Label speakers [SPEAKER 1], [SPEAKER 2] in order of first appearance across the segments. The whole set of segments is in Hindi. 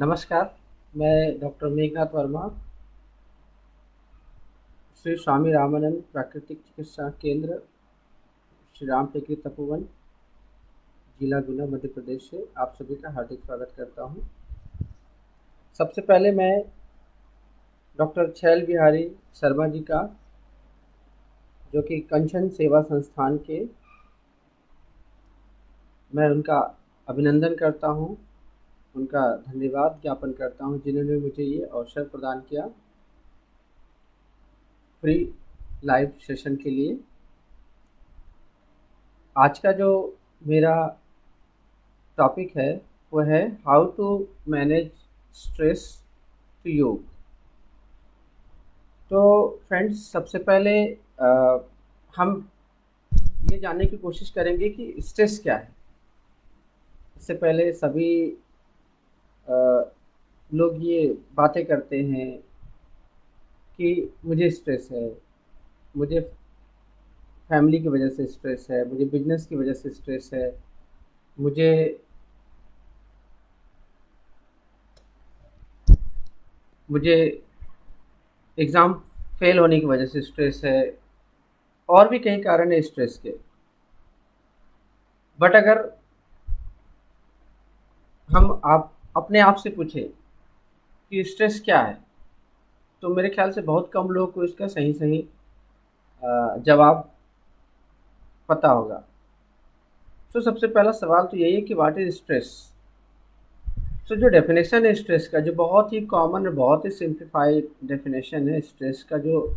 [SPEAKER 1] नमस्कार, मैं डॉक्टर मेघनाथ वर्मा, श्री स्वामी रामानंद प्राकृतिक चिकित्सा केंद्र, श्री राम टेकरी तपोवन, जिला गुना, मध्य प्रदेश से आप सभी का हार्दिक स्वागत करता हूँ। सबसे पहले मैं डॉक्टर छैल बिहारी शर्मा जी का, जो कि कंचन सेवा संस्थान के, मैं उनका अभिनंदन करता हूँ, उनका धन्यवाद ज्ञापन करता हूँ जिन्होंने मुझे ये अवसर प्रदान किया फ्री लाइव सेशन के लिए। आज का जो मेरा टॉपिक है वो है how to manage stress to yoga. तो फ्रेंड्स, सबसे पहले हम ये जानने की कोशिश करेंगे कि स्ट्रेस क्या है। इससे पहले सभी अ, लोग ये बातें करते हैं कि मुझे स्ट्रेस है, मुझे फैमिली की वजह से स्ट्रेस है, मुझे बिजनेस की वजह से स्ट्रेस है, मुझे मुझे एग्ज़ाम फेल होने की वजह से स्ट्रेस है, और भी कई कारण है स्ट्रेस के। बट अगर हम आप अपने आप से पूछें कि स्ट्रेस क्या है, तो मेरे ख्याल से बहुत कम लोगों को इसका सही सही जवाब पता होगा। तो सबसे पहला सवाल तो यही है कि व्हाट इज स्ट्रेस। तो जो डेफिनेशन है स्ट्रेस का, जो बहुत ही कॉमन और बहुत ही सिंप्लीफाइड डेफिनेशन है स्ट्रेस का, जो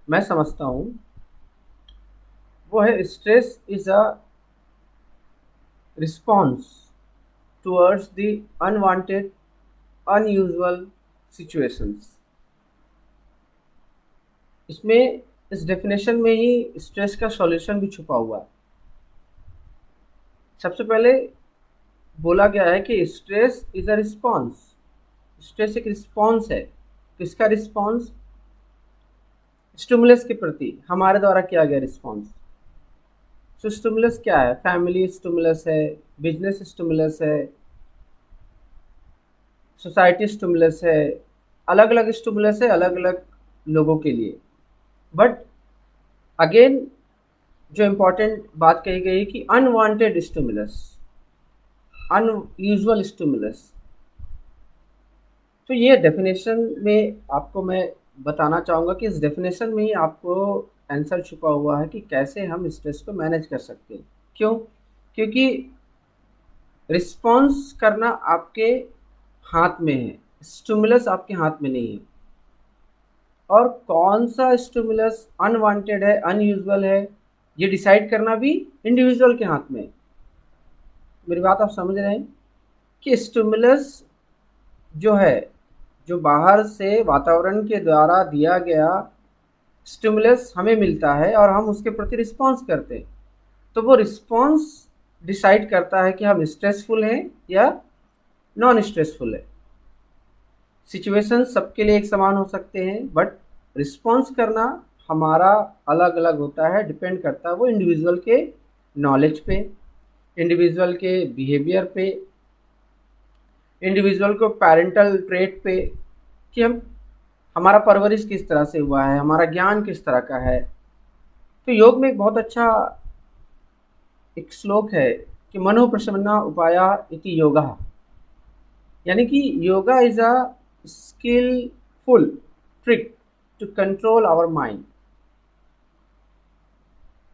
[SPEAKER 1] मैं समझता हूँ, वो है stress is a response towards the unwanted unusual situations. इसमें, इस डेफिनेशन में ही स्ट्रेस का सॉल्यूशन भी छुपा हुआ है। सबसे पहले बोला गया है कि stress is a response. Stress एक रिस्पॉन्स है। किसका रिस्पॉन्स? स्टिमुलस के प्रति हमारे द्वारा किया गया रिस्पॉन्स। तो स्टिमुलस क्या है? फैमिली स्टिमुलस है, बिजनेस स्टिमुलस है, सोसाइटी स्टिमुलस है, अलग अलग स्टिमुलस है अलग अलग लोगों के लिए। बट अगेन, जो इम्पोर्टेंट बात कही गई है कि अनवांटेड स्टिमुलस, अनयूजुअल स्टिमुलस। तो ये डेफिनेशन में आपको मैं बताना चाहूँगा कि इस डेफिनेशन में ही आपको आंसर छुपा हुआ है कि कैसे हम स्ट्रेस को मैनेज कर सकते हैं। क्यों? क्योंकि रिस्पॉन्स करना आपके हाथ में है, स्टिमुलस आपके हाथ में नहीं है। और कौन सा स्टिमुलस अनवांटेड है, अनयूजुअल है, ये डिसाइड करना भी इंडिविजुअल के हाथ में है। मेरी बात आप समझ रहे हैं कि स्टिमुलस जो है, जो बाहर से वातावरण के द्वारा दिया गया स्टिमुलस हमें मिलता है और हम उसके प्रति रिस्पॉन्स करते हैं, तो वो रिस्पॉन्स डिसाइड करता है कि हम स्ट्रेसफुल हैं या नॉन स्ट्रेसफुल है। सिचुएशन सबके लिए एक समान हो सकते हैं, बट रिस्पॉन्स करना हमारा अलग अलग होता है, डिपेंड करता है वो इंडिविजुअल के नॉलेज पे, इंडिविजुअल के बिहेवियर पे, इंडिविजुअल को पेरेंटल ट्रेट पे, कि हम हमारा परवरिश किस तरह से हुआ है, हमारा ज्ञान किस तरह का है। तो योग में एक बहुत अच्छा एक श्लोक है कि मनो प्रसन्ना उपाया इति योगा, यानी कि yoga is a skilful trick to control our mind.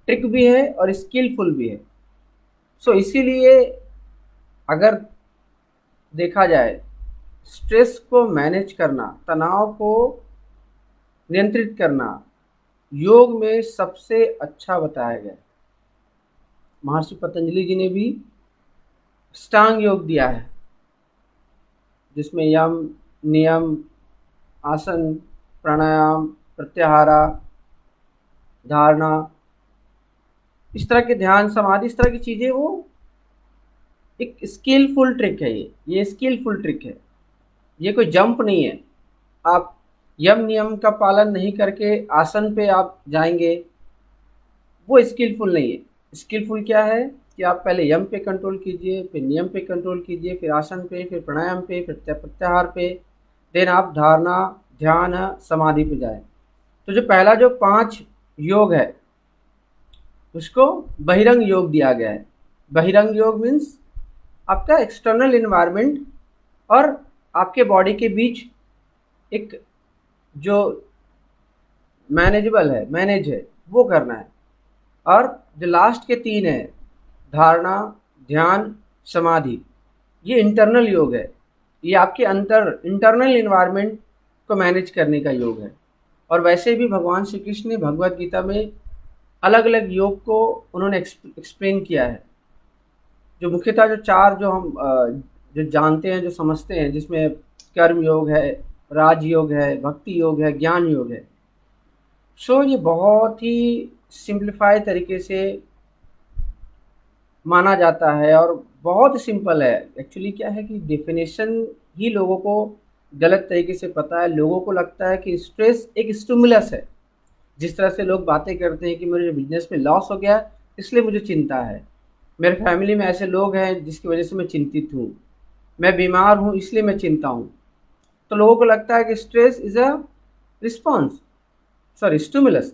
[SPEAKER 1] Trick भी है और स्किलफुल भी है। सो इसीलिए अगर देखा जाए, स्ट्रेस को मैनेज करना, तनाव को नियंत्रित करना, योग में सबसे अच्छा बताया गया। महर्षि पतंजलि जी ने भी अष्टांग योग दिया है, जिसमें यम, नियम, आसन, प्राणायाम, प्रत्याहारा, धारणा, इस तरह के ध्यान, समाधि, इस तरह की चीज़ें, वो एक स्किलफुल ट्रिक है। ये स्किलफुल ट्रिक है, ये कोई जंप नहीं है। आप यम नियम का पालन नहीं करके आसन पे आप जाएंगे, वो स्किलफुल नहीं है। स्किलफुल क्या है कि आप पहले यम पे कंट्रोल कीजिए, फिर नियम पे कंट्रोल कीजिए, फिर आसन पे, फिर प्राणायाम पे, फिर प्रत्याहार पे, देन आप धारणा, ध्यान, समाधि पे जाएं। तो जो पहला जो 5 योग है उसको बहिरंग योग दिया गया है। बहिरंग योग मीन्स आपका एक्सटर्नल इन्वायरमेंट और आपके बॉडी के बीच एक जो मैनेज है वो करना है। और जो लास्ट के 3 है धारणा, ध्यान, समाधि, ये इंटरनल योग है। ये आपके इंटरनल इन्वायरमेंट को मैनेज करने का योग है। और वैसे भी भगवान श्री कृष्ण ने भगवत गीता में अलग अलग योग को उन्होंने एक्सप्लेन किया है। जो मुख्यतः जो 4 जो हम जो जानते हैं, जो समझते हैं, जिसमें कर्म योग है, राजयोग है, भक्ति योग है, ज्ञान योग है। सो ये बहुत ही सिंप्लीफाई तरीके से माना जाता है और बहुत सिंपल है। एक्चुअली क्या है कि डेफिनेशन ही लोगों को गलत तरीके से पता है। लोगों को लगता है कि स्ट्रेस एक स्टिमुलस है। जिस तरह से लोग बातें करते हैं कि मेरे बिजनेस में लॉस हो गया इसलिए मुझे चिंता है, मेरे फैमिली में ऐसे लोग हैं जिसकी वजह से मैं चिंतित हूँ, मैं बीमार हूँ इसलिए मैं चिंता हूँ। तो लोगों को लगता है कि stress is a response, sorry stimulus,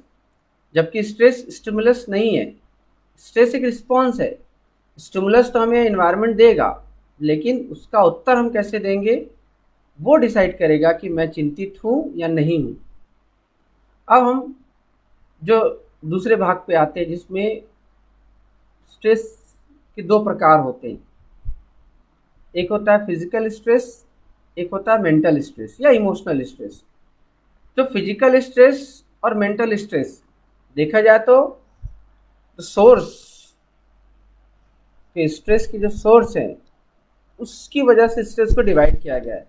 [SPEAKER 1] जबकि स्ट्रेस स्टिमुलस नहीं है। स्ट्रेस एक रिस्पॉन्स है। स्टिमुलस तो हमें एनवायरनमेंट देगा, लेकिन उसका उत्तर हम कैसे देंगे वो डिसाइड करेगा कि मैं चिंतित हूँ या नहीं हूँ। अब हम जो दूसरे भाग पे आते हैं जिसमें स्ट्रेस के 2 प्रकार होते हैं। एक होता है फिजिकल स्ट्रेस, एक होता है मेंटल स्ट्रेस या इमोशनल स्ट्रेस। तो फिजिकल स्ट्रेस और मेंटल स्ट्रेस देखा जाए तो सोर्स के स्ट्रेस की जो सोर्स है उसकी वजह से स्ट्रेस को डिवाइड किया गया है।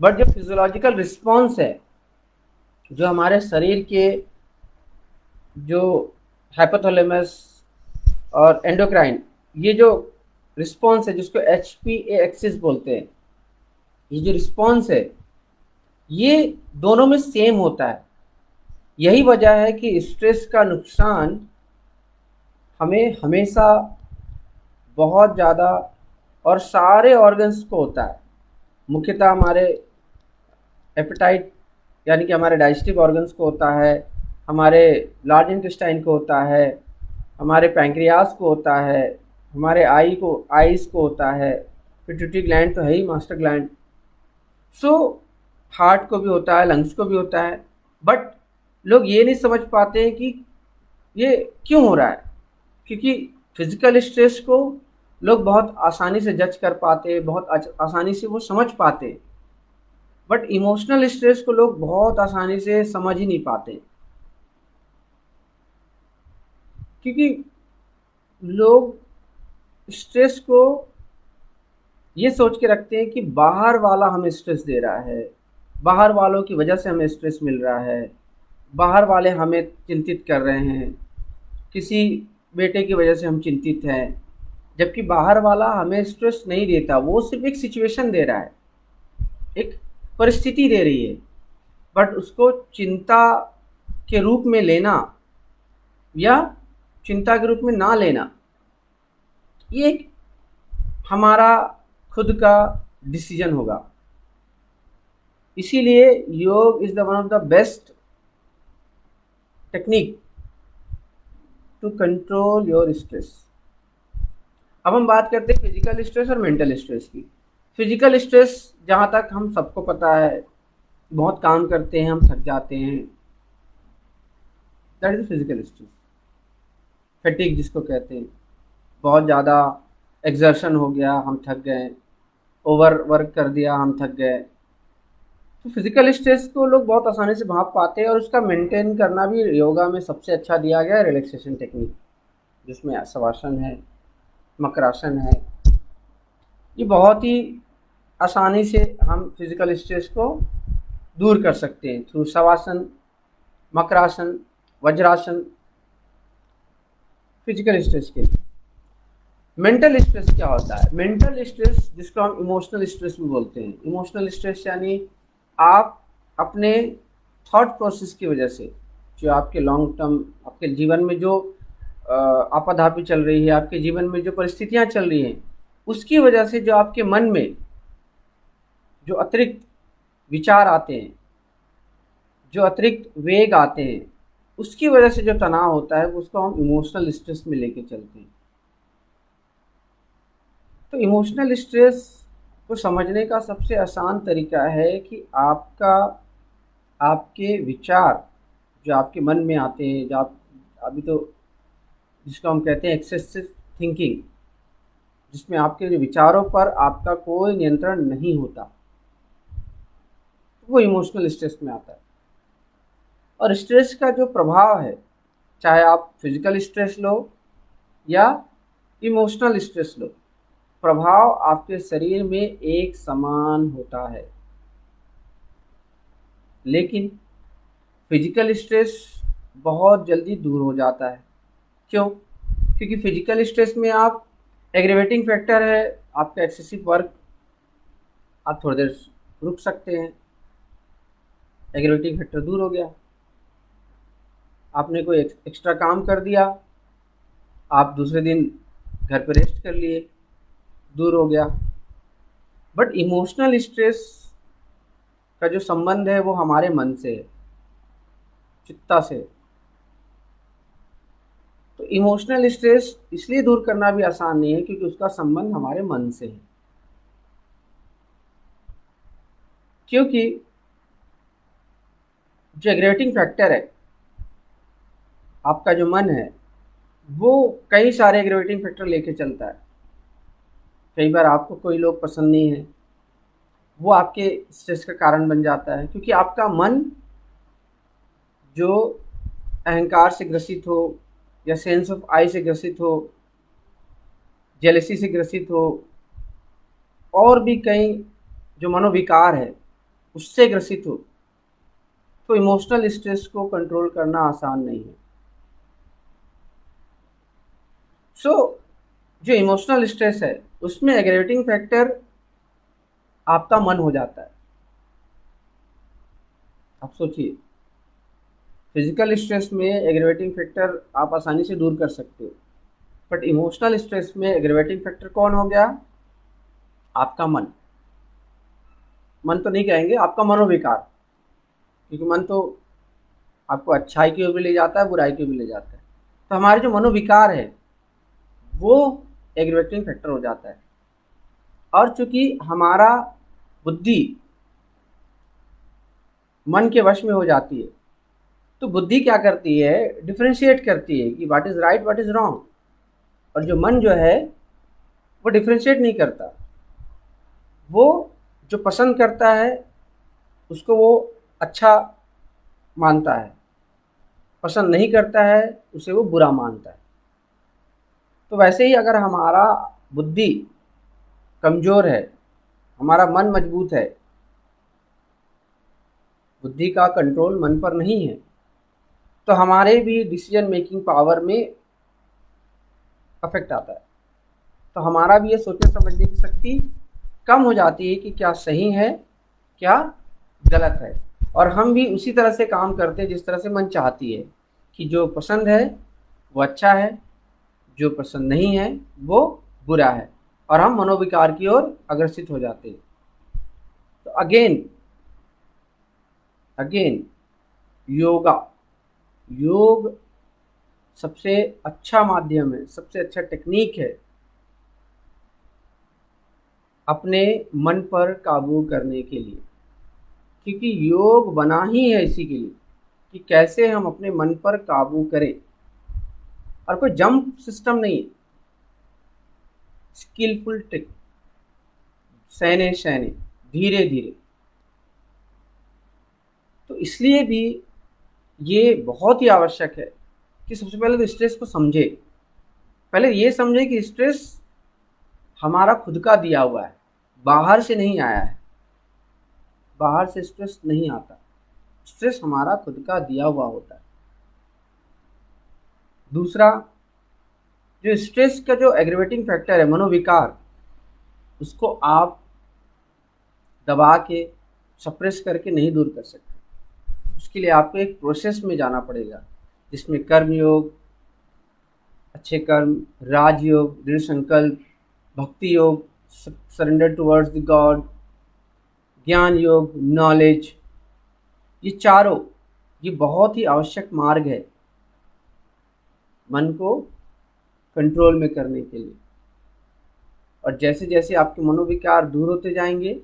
[SPEAKER 1] बट जो फिजियोलॉजिकल रिस्पॉन्स है, जो हमारे शरीर के जो हाइपोथैलेमस और एंडोक्राइन, ये जो रिस्पॉन्स है जिसको HPA एक्सिस बोलते हैं, ये जो रिस्पॉन्स है ये दोनों में सेम होता है। यही वजह है कि स्ट्रेस का नुकसान हमें हमेशा बहुत ज़्यादा और सारे ऑर्गन्स को होता है। मुख्यतः हमारे एपेटाइट यानी कि हमारे डाइजेस्टिव ऑर्गन्स को होता है, हमारे लार्ज इंटेस्टाइन को होता है, हमारे पैंक्रियास को होता है, हमारे आईज को होता है, पिट्यूटरी ग्लैंड तो है ही मास्टर ग्लैंड। सो हार्ट को भी होता है, लंग्स को भी होता है। बट लोग ये नहीं समझ पाते हैं कि ये क्यों हो रहा है, क्योंकि फिजिकल स्ट्रेस को लोग बहुत आसानी से जज कर पाते हैं, बहुत आसानी से वो समझ पाते हैं। बट इमोशनल स्ट्रेस को लोग बहुत आसानी से समझ ही नहीं पाते, क्योंकि लोग स्ट्रेस को ये सोच के रखते हैं कि बाहर वाला हमें स्ट्रेस दे रहा है, बाहर वालों की वजह से हमें स्ट्रेस मिल रहा है, बाहर वाले हमें चिंतित कर रहे हैं, किसी बेटे की वजह से हम चिंतित हैं। जबकि बाहर वाला हमें स्ट्रेस नहीं देता, वो सिर्फ एक सिचुएशन दे रहा है, एक परिस्थिति दे रही है। बट उसको चिंता के रूप में लेना या चिंता के रूप में ना लेना, ये एक हमारा खुद का डिसीजन होगा। इसीलिए yoga is the one of the best technique to control your stress. अब हम बात करते हैं फिजिकल स्ट्रेस और मेंटल स्ट्रेस की। फिजिकल स्ट्रेस जहाँ तक हम सबको पता है, बहुत काम करते हैं, हम थक जाते हैं, that is physical stress. Fatigue जिसको कहते हैं, बहुत ज़्यादा एक्सर्शन हो गया, हम थक गए, ओवर वर्क कर दिया, हम थक गए। तो फिजिकल स्ट्रेस को लोग बहुत आसानी से भाप पाते हैं और उसका मेंटेन करना भी योगा में सबसे अच्छा दिया गया है रिलैक्सेशन टेक्निक, जिसमें शवासन है, मकरासन है। ये बहुत ही आसानी से हम फिजिकल स्ट्रेस को दूर कर सकते हैं through shavasana, makarasana, vajrasana, physical stress के लिए। मेंटल स्ट्रेस क्या होता है? मेंटल स्ट्रेस जिसको हम इमोशनल स्ट्रेस भी बोलते हैं। इमोशनल स्ट्रेस यानी आप अपने थॉट प्रोसेस की वजह से, जो आपके लॉन्ग टर्म आपके जीवन में जो आपाधापी चल रही है, आपके जीवन में जो परिस्थितियां चल रही हैं, उसकी वजह से जो आपके मन में जो अतिरिक्त विचार आते हैं, जो अतिरिक्त वेग आते हैं, उसकी वजह से जो तनाव होता है उसको हम इमोशनल स्ट्रेस में लेके चलते हैं। तो इमोशनल स्ट्रेस को समझने का सबसे आसान तरीका है कि आपके विचार जो आपके मन में आते हैं, जो आप अभी तो जिसको हम कहते हैं एक्सेसिव थिंकिंग, जिसमें आपके जो विचारों पर आपका कोई नियंत्रण नहीं होता, वो इमोशनल स्ट्रेस में आता है। और स्ट्रेस का जो प्रभाव है, चाहे आप फिजिकल स्ट्रेस लो या इमोशनल स्ट्रेस लो, प्रभाव आपके शरीर में एक समान होता है। लेकिन फिजिकल स्ट्रेस बहुत जल्दी दूर हो जाता है। क्यों? क्योंकि फिजिकल स्ट्रेस में आप एग्रीवेटिंग फैक्टर है आपका एक्सेसिव वर्क, आप थोड़ी देर रुक सकते हैं, एग्रीवेटिंग फैक्टर दूर हो गया। आपने कोई एक्स्ट्रा काम कर दिया, आप दूसरे दिन घर पे रेस्ट कर लिए, दूर हो गया। बट इमोशनल स्ट्रेस का जो संबंध है वो हमारे मन से है, चित्ता से। तो इमोशनल स्ट्रेस इसलिए दूर करना भी आसान नहीं है क्योंकि उसका संबंध हमारे मन से है। क्योंकि जो एग्रीवेटिंग फैक्टर है, आपका जो मन है, वो कई सारे एग्रीवेटिंग फैक्टर लेके चलता है। कई बार आपको कोई लोग पसंद नहीं है, वो आपके स्ट्रेस का कारण बन जाता है, क्योंकि आपका मन जो अहंकार से ग्रसित हो या सेंस ऑफ आई से ग्रसित हो, जेलसी से ग्रसित हो, और भी कई जो मनोविकार है उससे ग्रसित हो, तो इमोशनल स्ट्रेस को कंट्रोल करना आसान नहीं है। जो इमोशनल स्ट्रेस है उसमें एग्रीवेटिंग फैक्टर आपका मन हो जाता है। आप सोचिए, फिजिकल स्ट्रेस में एग्रीवेटिंग फैक्टर आप आसानी से दूर कर सकते हो, बट इमोशनल स्ट्रेस में एग्रीवेटिंग फैक्टर कौन हो गया? आपका मन। मन तो नहीं कहेंगे, आपका मनोविकार, क्योंकि मन तो आपको अच्छाई की ओर भी ले जाता है, बुराई की ओर भी ले जाता है। तो हमारे जो मनोविकार है वो एग्रीवेटिंग फैक्टर हो जाता है। और चूंकि हमारा बुद्धि मन के वश में हो जाती है, तो बुद्धि क्या करती है? डिफरेंशिएट करती है कि what is right, what is wrong. और जो मन जो है वो डिफरेंशिएट नहीं करता, वो जो पसंद करता है उसको वो अच्छा मानता है, पसंद नहीं करता है उसे वो बुरा मानता है। तो वैसे ही अगर हमारा बुद्धि कमज़ोर है, हमारा मन मजबूत है, बुद्धि का कंट्रोल मन पर नहीं है, तो हमारे भी डिसीजन मेकिंग पावर में अफेक्ट आता है। तो हमारा भी ये सोचने समझने की शक्ति कम हो जाती है कि क्या सही है, क्या गलत है। और हम भी उसी तरह से काम करते हैं जिस तरह से मन चाहती है, कि जो पसंद है वो अच्छा है, जो पसंद नहीं है वो बुरा है, और हम मनोविकार की ओर अग्रसित हो जाते हैं। तो अगेन योग सबसे अच्छा माध्यम है, सबसे अच्छा टेक्निक है अपने मन पर काबू करने के लिए। क्योंकि योग बना ही है इसी के लिए कि कैसे हम अपने मन पर काबू करें, और कोई जंप सिस्टम नहीं है, स्किलफुल ट्रिक, सहने सहने, धीरे धीरे। तो इसलिए भी ये बहुत ही आवश्यक है कि सबसे पहले तो स्ट्रेस को समझे। पहले ये समझे कि स्ट्रेस हमारा खुद का दिया हुआ है, बाहर से नहीं आया है। बाहर से स्ट्रेस नहीं आता, स्ट्रेस हमारा खुद का दिया हुआ होता है। दूसरा, जो स्ट्रेस का जो एग्रीवेटिंग फैक्टर है, मनोविकार, उसको आप दबा के, सप्रेस करके नहीं दूर कर सकते। उसके लिए आपको एक प्रोसेस में जाना पड़ेगा, जिसमें कर्म योग, अच्छे कर्म, राजयोग, दृढ़ संकल्प, भक्ति योग, सरेंडर टुवर्ड्स द गॉड, ज्ञान योग, नॉलेज, ये चारों, ये बहुत ही आवश्यक मार्ग है मन को कंट्रोल में करने के लिए। और जैसे जैसे आपके मनोविकार दूर होते जाएंगे,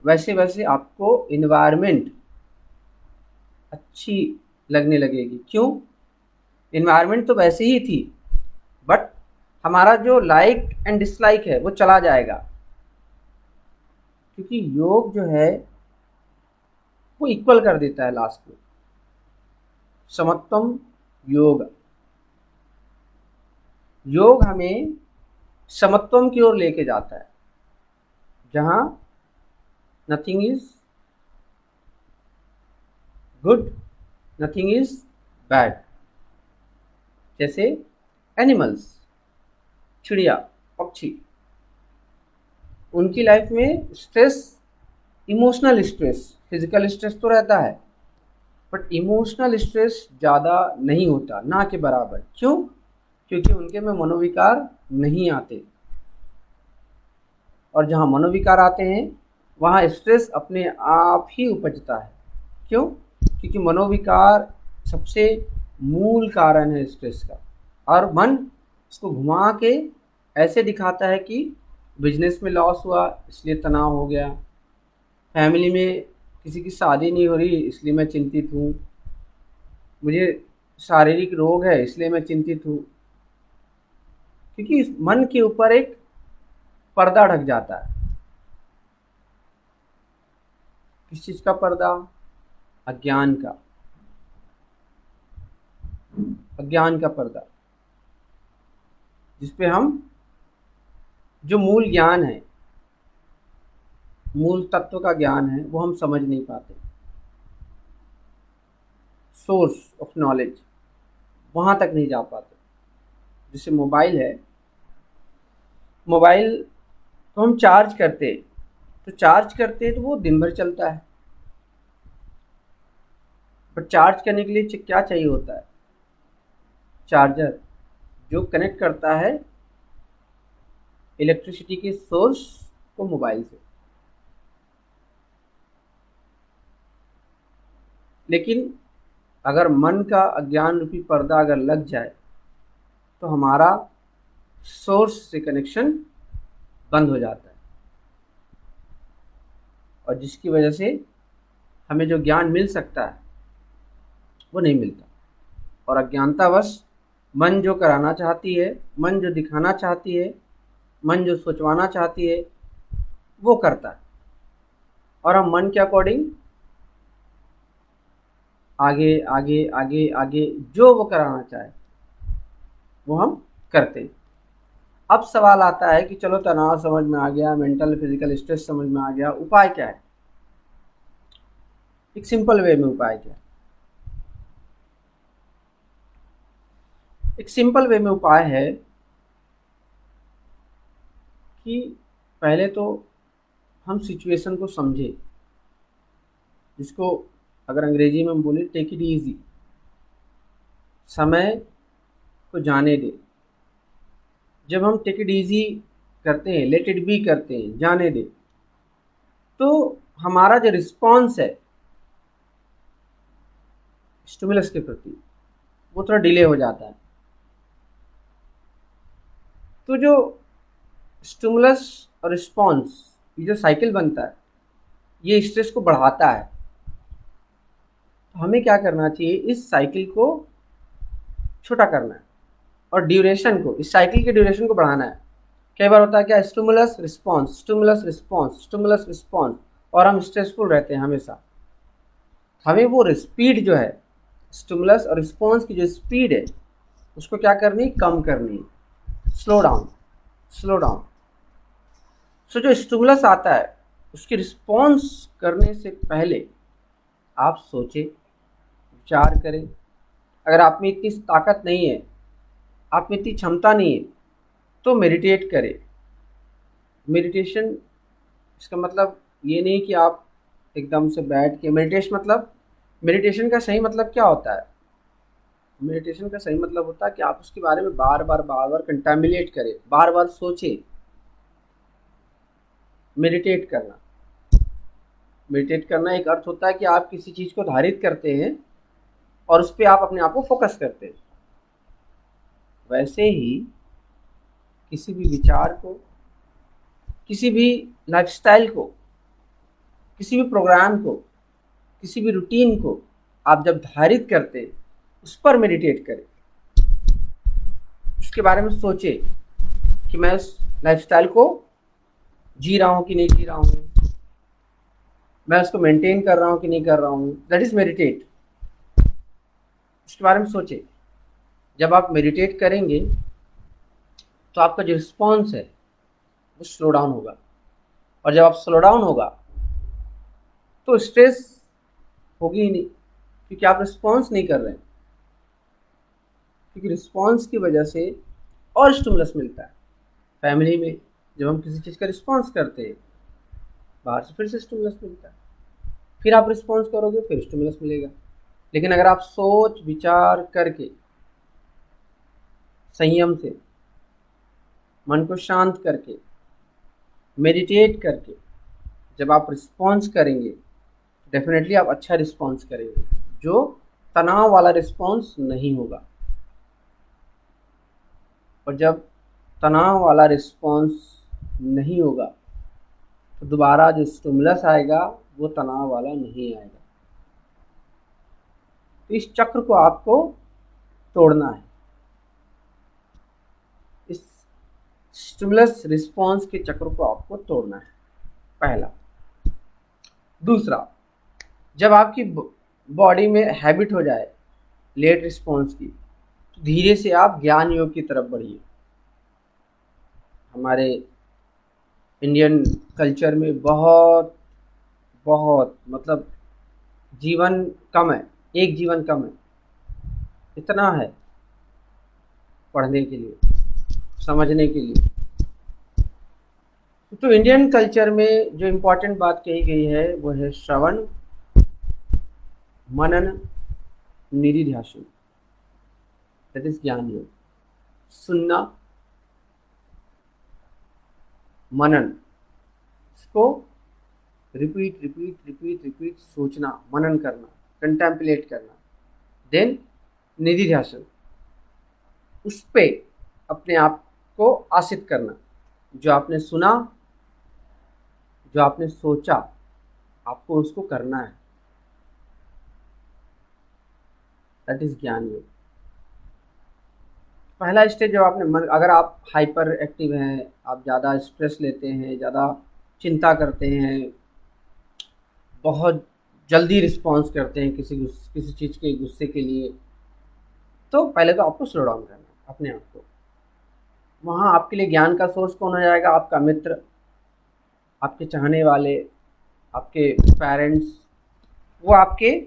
[SPEAKER 1] वैसे वैसे आपको इन्वायरमेंट अच्छी लगने लगेगी। क्यों? इन्वायरमेंट तो वैसे ही थी, बट हमारा जो लाइक एंड डिसलाइक है वो चला जाएगा, क्योंकि योग जो है वो इक्वल कर देता है लास्ट में। समत्वम योग, योग हमें समत्वम की ओर लेके जाता है, जहां nothing is good, nothing is bad. जैसे एनिमल्स, चिड़िया, पक्षी, उनकी लाइफ में stress, emotional stress, physical stress तो रहता है, बट इमोशनल स्ट्रेस ज़्यादा नहीं होता, ना के बराबर। क्यों? क्योंकि उनके में मनोविकार नहीं आते, और जहाँ मनोविकार आते हैं वहाँ स्ट्रेस अपने आप ही उपजता है। क्यों? क्योंकि मनोविकार सबसे मूल कारण है स्ट्रेस का, और मन इसको घुमा के ऐसे दिखाता है कि बिजनेस में लॉस हुआ इसलिए तनाव हो गया, फैमिली में किसी की शादी नहीं हो रही इसलिए मैं चिंतित हूँ, मुझे शारीरिक रोग है इसलिए मैं चिंतित हूँ। क्योंकि इस मन के ऊपर एक पर्दा ढक जाता है। किस चीज़ का पर्दा? अज्ञान का, अज्ञान का पर्दा, जिसपे हम जो मूल ज्ञान है, मूल तत्व का ज्ञान है, वो हम समझ नहीं पाते। सोर्स ऑफ नॉलेज वहाँ तक नहीं जा पाते। जैसे मोबाइल है, मोबाइल तो हम चार्ज करते, तो चार्ज करते तो वो दिन भर चलता है, पर चार्ज करने के लिए क्या चाहिए होता है? चार्जर, जो कनेक्ट करता है इलेक्ट्रिसिटी के सोर्स को मोबाइल से। लेकिन अगर मन का अज्ञान रूपी पर्दा अगर लग जाए तो हमारा सोर्स से कनेक्शन बंद हो जाता है, और जिसकी वजह से हमें जो ज्ञान मिल सकता है वो नहीं मिलता। और अज्ञानतावश मन जो कराना चाहती है, मन जो दिखाना चाहती है, मन जो सोचवाना चाहती है वो करता है, और हम मन के अकॉर्डिंग आगे आगे आगे आगे जो वो कराना चाहे वो हम करते हैं। अब सवाल आता है कि चलो तनाव समझ में आ गया, मेंटल फिजिकल स्ट्रेस समझ में आ गया, उपाय क्या है? एक सिंपल वे में उपाय क्या है? एक सिंपल वे में उपाय है कि पहले तो हम सिचुएशन को समझे, जिसको अगर अंग्रेजी में हम बोले टेक इट इजी, समय को जाने दे। जब हम टेक इट इजी करते हैं, लेट इट बी करते हैं, जाने दे, तो हमारा जो रिस्पॉन्स है स्टिमुलस के प्रति वो थोड़ा डिले हो जाता है। तो जो स्टिमुलस और रिस्पॉन्स, ये जो साइकिल बनता है, ये स्ट्रेस को बढ़ाता है। तो हमें क्या करना चाहिए? इस साइकिल को छोटा करना है, और ड्यूरेशन को, इस साइकिल के ड्यूरेशन को बढ़ाना है। कई बार होता है क्या, stimulus response, stimulus response, stimulus response, और हम स्ट्रेसफुल रहते हैं हमेशा। हमें वो स्पीड जो है, स्टिमुलस और रिस्पॉन्स की जो स्पीड है, उसको क्या करनी? कम करनी, स्लो डाउन, स्लो डाउन। सो जो स्टिमुलस आता है उसकी रिस्पॉन्स करने से पहले आप सोचें, विचार करें। अगर आप में इतनी ताकत नहीं है, आप में इतनी क्षमता नहीं है, तो मेडिटेट करें। मेडिटेशन, इसका मतलब ये नहीं कि आप एकदम से बैठ के मेडिटेशन, मतलब मेडिटेशन का सही मतलब क्या होता है? मेडिटेशन का सही मतलब होता है कि आप उसके बारे में बार बार कंटामिनेट करें, बार बार सोचें। मेडिटेट करना, मेडिटेट करना एक अर्थ होता है कि आप किसी चीज़ को धारित करते हैं और उस पर आप अपने आप को फोकस करते हैं। वैसे ही किसी भी विचार को, किसी भी लाइफस्टाइल को, किसी भी प्रोग्राम को, किसी भी रूटीन को आप जब धारित करते हैं, उस पर मेडिटेट करें, उसके बारे में सोचें कि मैं उस लाइफस्टाइल को जी रहा हूँ कि नहीं जी रहा हूँ, मैं उसको मेंटेन कर रहा हूँ कि नहीं कर रहा हूँ। That is meditate. उसके बारे में सोचें। जब आप मेडिटेट करेंगे तो आपका जो रिस्पॉन्स है वो स्लो डाउन होगा, और जब आप स्लो डाउन होगा तो स्ट्रेस होगी ही नहीं, क्योंकि आप रिस्पॉन्स नहीं कर रहे हैं। क्योंकि रिस्पॉन्स की वजह से और स्टिमुलस मिलता है। फैमिली में जब हम किसी चीज़ का रिस्पॉन्स करते हैं, बाहर से फिर से स्टिमुलस मिलता है, फिर आप रिस्पॉन्स करोगे, फिर स्टिमुलस मिलेगा। लेकिन अगर आप सोच विचार करके, संयम से, मन को शांत करके, मेडिटेट करके जब आप रिस्पॉन्स करेंगे, डेफिनेटली आप अच्छा रिस्पॉन्स करेंगे, जो तनाव वाला रिस्पॉन्स नहीं होगा। और जब तनाव वाला रिस्पॉन्स नहीं होगा तो दोबारा जो स्टिमुलस आएगा वो तनाव वाला नहीं आएगा। तो इस चक्र को आपको तोड़ना है, इस स्टिमुलस रिस्पॉन्स के चक्र को आपको तोड़ना है, पहला। दूसरा, जब आपकी बॉडी में हैबिट हो जाए लेट रिस्पॉन्स की, तो धीरे से आप ज्ञान योग की तरफ बढ़िए। हमारे इंडियन कल्चर में बहुत बहुत मतलब जीवन कम है, एक जीवन कम है, इतना है पढ़ने के लिए, समझने के लिए। तो इंडियन कल्चर में जो इम्पोर्टेंट बात कही गई है वो है श्रवण, मनन, निधिध्यासन। दैट इज ज्ञान योग। सुनना, मनन, इसको रिपीट रिपीट रिपीट रिपीट सोचना, मनन करना, कंटेम्पलेट करना। देन निधिध्यासन, उस पे अपने आप को आसित करना। जो आपने सुना, जो आपने सोचा, आपको उसको करना है। दैट इज ज्ञान योग। पहला स्टेज जब आपने मन, अगर आप हाइपर एक्टिव हैं, आप ज़्यादा स्ट्रेस लेते हैं, ज़्यादा चिंता करते हैं, बहुत जल्दी रिस्पॉन्स करते हैं किसी चीज़ के गुस्से के लिए, तो पहले तो आपको स्लो डाउन करना है अपने आप को। वहाँ आपके लिए ज्ञान का सोर्स कौन हो जाएगा? आपका मित्र, आपके चाहने वाले, आपके पेरेंट्स, वो आपके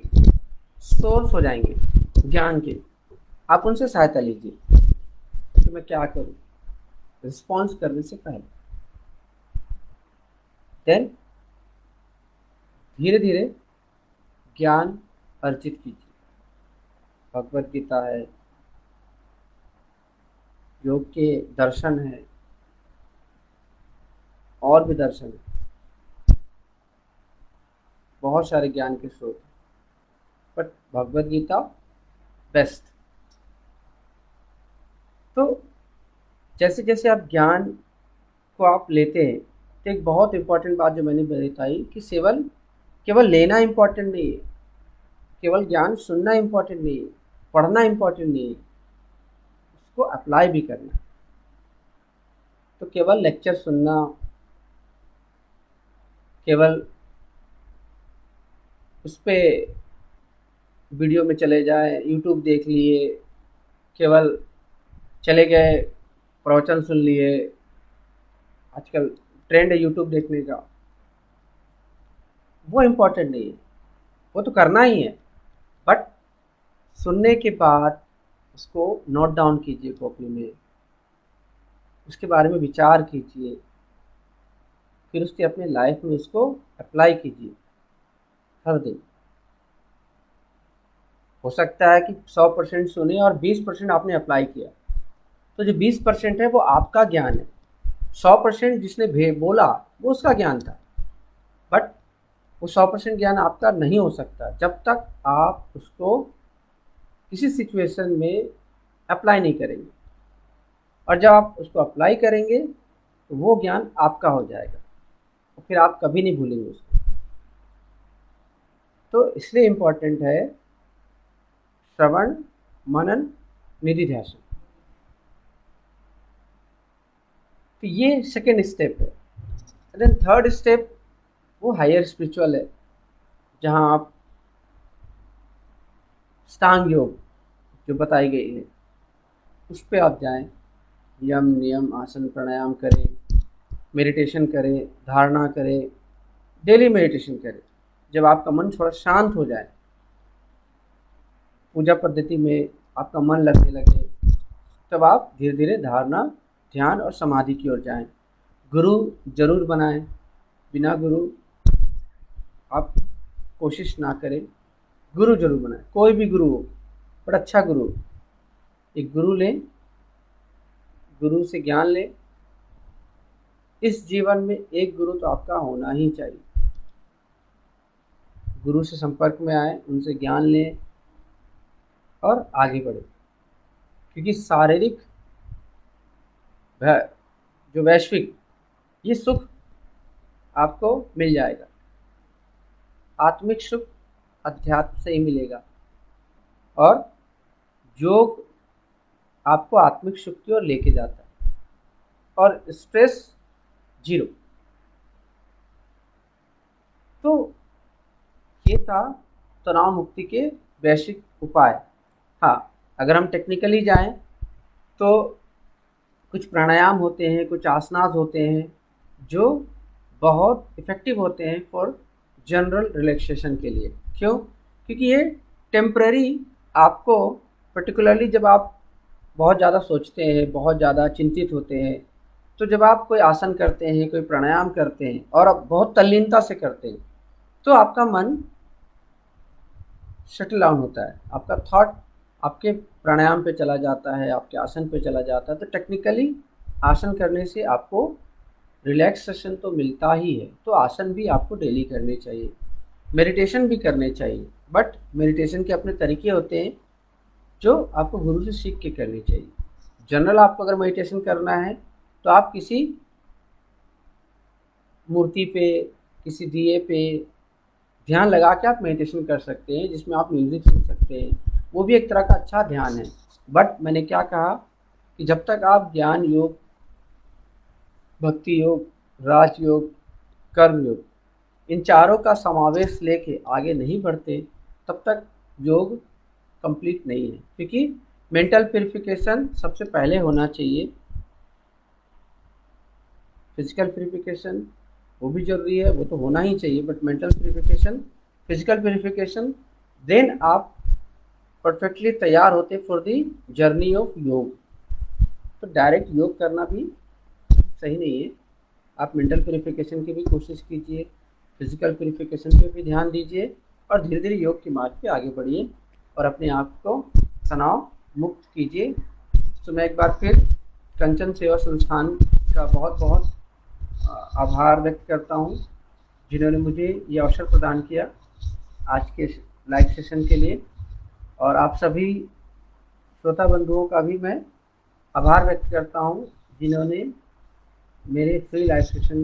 [SPEAKER 1] सोर्स हो जाएंगे ज्ञान के। आप उनसे सहायता लीजिए कि मैं क्या करूँ रिस्पॉन्स करने से पहले। देन धीरे धीरे ज्ञान अर्जित कीजिए। भगवत गीता है, योग के दर्शन है, और भी दर्शन है, बहुत सारे ज्ञान के स्रोत हैं, बट भगवत गीता बेस्ट। तो जैसे जैसे आप ज्ञान को आप लेते हैं, तो एक बहुत इम्पोर्टेंट बात जो मैंने बताई कि केवल केवल लेना इम्पोर्टेंट नहीं है, केवल ज्ञान सुनना इम्पोर्टेंट नहीं है, पढ़ना इम्पोर्टेंट नहीं है, उसको अप्लाई भी करना है। तो केवल लेक्चर सुनना, केवल उस पर वीडियो में चले जाए, यूट्यूब देख लिए, केवल चले गए प्रवचन सुन लिए, आजकल ट्रेंड है यूट्यूब देखने का, वो इम्पोर्टेंट नहीं है। वो तो करना ही है, बट सुनने के बाद उसको नोट डाउन कीजिए कॉपी में, उसके बारे में विचार कीजिए, फिर उसके अपने लाइफ में उसको अप्लाई कीजिए हर दिन। हो सकता है कि 100% सुने और 20% आपने अप्लाई किया, तो जो 20% है वो आपका ज्ञान है, 100% जिसने बोला वो उसका ज्ञान था, बट वो 100% ज्ञान आपका नहीं हो सकता जब तक आप उसको किसी सिचुएशन में अप्लाई नहीं करेंगे। और जब आप उसको अप्लाई करेंगे तो वो ज्ञान आपका हो जाएगा और फिर आप कभी नहीं भूलेंगे उसको। तो इसलिए इम्पोर्टेंट है श्रवण, मनन, निधिध्यासन। तो ये सेकेंड स्टेप है। देन थर्ड स्टेप वो हायर स्पिरिचुअल है, जहाँ आप अष्टांग योग जो बताई गई है उस पर आप जाएं, यम नियम आसन प्राणायाम करें, मेडिटेशन करें, धारणा करें, डेली मेडिटेशन करें। जब आपका मन थोड़ा शांत हो जाए, पूजा पद्धति में आपका मन लगने लगे, तब आप धीरे धीरे धारणा, ध्यान और समाधि की ओर जाएं। गुरु जरूर बनाएं, बिना गुरु आप कोशिश ना करें, गुरु जरूर बनाएं। कोई भी गुरु हो, बड़ा अच्छा गुरु हो, एक गुरु लें, गुरु से ज्ञान लें। इस जीवन में एक गुरु तो आपका होना ही चाहिए। गुरु से संपर्क में आए, उनसे ज्ञान लें और आगे बढ़े, क्योंकि शारीरिक जो वैश्विक ये सुख आपको मिल जाएगा, आत्मिक सुख अध्यात्म से ही मिलेगा, और योग आपको आत्मिक सुख की ओर लेके जाता है, और स्ट्रेस जीरो। तो ये था तनाव मुक्ति के वैश्विक उपाय। हाँ, अगर हम टेक्निकली जाएं तो कुछ प्राणायाम होते हैं, कुछ आसनास होते हैं जो बहुत इफ़ेक्टिव होते हैं फॉर जनरल रिलैक्सेशन के लिए। क्यों? क्योंकि ये टेम्पररी आपको, पर्टिकुलरली जब आप बहुत ज़्यादा सोचते हैं, बहुत ज़्यादा चिंतित होते हैं, तो जब आप कोई आसन करते हैं, कोई प्राणायाम करते हैं और आप बहुत तल्लीनता से करते हैं, तो आपका मन शटल डाउन होता है, आपका थॉट आपके प्राणायाम पे चला जाता है, आपके आसन पे चला जाता है। तो टेक्निकली आसन करने से आपको रिलैक्सेशन तो मिलता ही है, तो आसन भी आपको डेली करने चाहिए, मेडिटेशन भी करने चाहिए, बट मेडिटेशन के अपने तरीके होते हैं जो आपको गुरु से सीख के करनी चाहिए। जनरल आपको अगर मेडिटेशन करना है तो आप किसी मूर्ति पे, किसी दिए पे ध्यान लगा के आप मेडिटेशन कर सकते हैं, जिसमें आप म्यूज़िक सुन सकते हैं, वो भी एक तरह का अच्छा ध्यान है। बट मैंने क्या कहा कि जब तक आप ज्ञान योग, भक्ति योग, राजयोग, कर्म योग, इन चारों का समावेश लेके आगे नहीं बढ़ते, तब तक योग कंप्लीट नहीं है। क्योंकि मेंटल प्यूरिफिकेशन सबसे पहले होना चाहिए, फिजिकल प्यूरिफिकेशन वो भी ज़रूरी है, वो तो होना ही चाहिए, but mental purification, physical purification, then आप परफेक्टली तैयार होते फॉर दी जर्नी ऑफ योग। तो डायरेक्ट योग करना भी सही नहीं है, आप मेंटल प्यूरिफिकेशन की भी कोशिश कीजिए, फिजिकल प्यूरिफिकेशन पे भी ध्यान दीजिए, और धीरे धीरे योग के मार्ग पे आगे बढ़िए और अपने आप को तनाव मुक्त कीजिए। तो मैं एक बार फिर कंचन सेवा संस्थान का बहुत बहुत आभार व्यक्त करता हूँ, जिन्होंने मुझे ये अवसर प्रदान किया आज के लाइव सेशन के लिए, और आप सभी श्रोता बंधुओं का भी मैं आभार व्यक्त करता हूँ जिन्होंने मेरे फ्री लाइव सेशन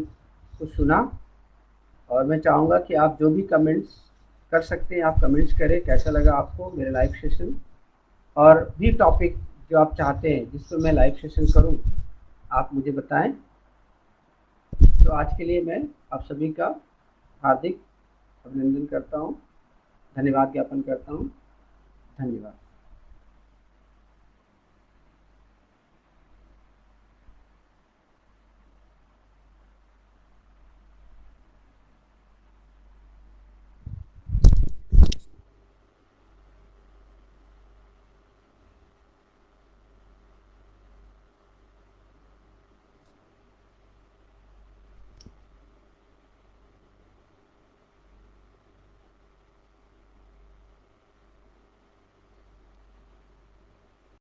[SPEAKER 1] को सुना। और मैं चाहूँगा कि आप जो भी कमेंट्स कर सकते हैं, आप कमेंट्स करें, कैसा लगा आपको मेरे लाइव सेशन, और भी टॉपिक जो आप चाहते हैं जिस पर मैं लाइव सेशन करूं, आप मुझे बताएं। तो आज के लिए मैं आप सभी का हार्दिक अभिनंदन करता हूं, धन्यवाद ज्ञापन करता हूं। धन्यवाद।